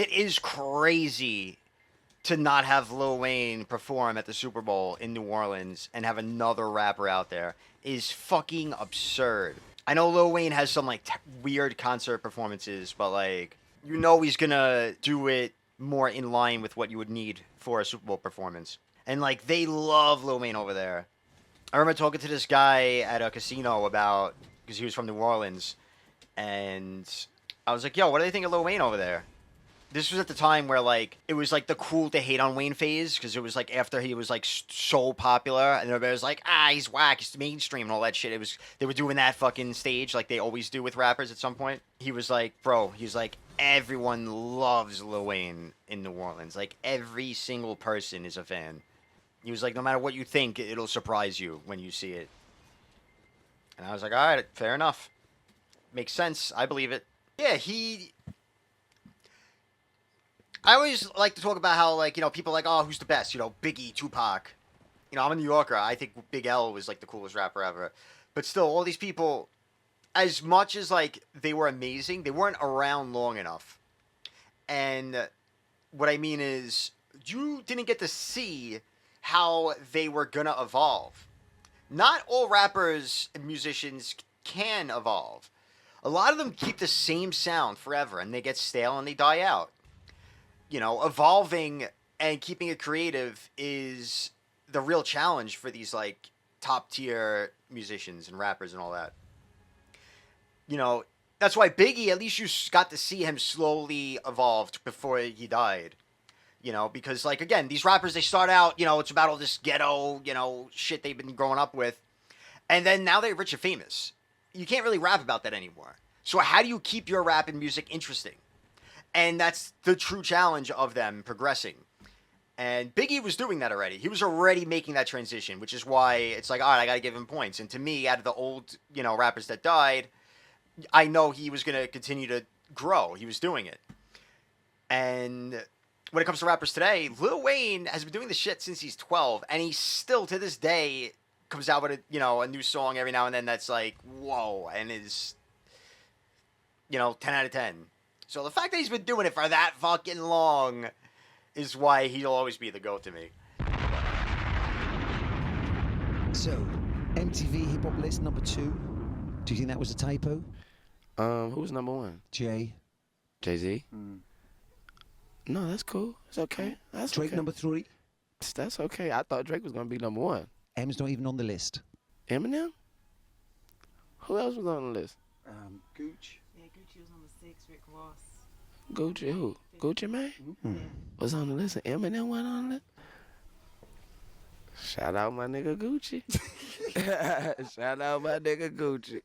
It is crazy to not have Lil Wayne perform at the Super Bowl in New Orleans and have another rapper out there is fucking absurd. I know Lil Wayne has some like weird concert performances, but like he's gonna do it more in line with what you would need for a Super Bowl performance. And like they love Lil Wayne over there. I remember talking to this guy at a casino about because he was from New Orleans, and I was like, "Yo, what do they think of Lil Wayne over there?" This was at the time where like it was like the cool to hate on Wayne phase because it was like after he was like so popular and everybody was like, he's whack, he's mainstream and all that shit. It was they were doing that fucking stage like they always do with rappers at some point. He was like, bro, he's like everyone loves Lil Wayne in New Orleans. Like every single person is a fan. He was like, no matter what you think, it'll surprise you when you see it. And I was like, all right, fair enough. Makes sense. I believe it. Yeah, I always like to talk about how, like, people are like, oh, who's the best? Biggie, Tupac. I'm a New Yorker. I think Big L was, like, the coolest rapper ever. But still, all these people, as much as, like, they were amazing, they weren't around long enough. And what I mean is, you didn't get to see how they were gonna evolve. Not all rappers and musicians can evolve. A lot of them keep the same sound forever, and they get stale and they die out. Evolving and keeping it creative is the real challenge for these like top tier musicians and rappers and all that. That's why Biggie, at least you got to see him slowly evolve before he died. Because like again, these rappers they start out, it's about all this ghetto, shit they've been growing up with, and then now they're rich and famous. You can't really rap about that anymore. So how do you keep your rap and music interesting? And that's the true challenge of them progressing. And Biggie was doing that already. He was already making that transition, which is why it's like, all right, I got to give him points. And to me, out of the old, rappers that died, I know he was going to continue to grow. He was doing it. And when it comes to rappers today, Lil Wayne has been doing this shit since he's 12. And he still, to this day, comes out with a new song every now and then that's like, whoa, and is, 10 out of 10. So the fact that he's been doing it for that fucking long is why he'll always be the GOAT to me. So, MTV Hip Hop List number 2. Do you think that was a typo? Who was number 1? Jay. Jay-Z? No, that's cool. It's okay. That's Drake okay. number 3. That's okay. I thought Drake was going to be number 1. M's not even on the list. Eminem? Who else was on the list? Gooch. Yeah, Gucci was on the 6, Rick Ross. Gucci who? Gucci Mane? Was on the list and Eminem went on the list? Shout out my nigga Gucci. Shout out my nigga Gucci.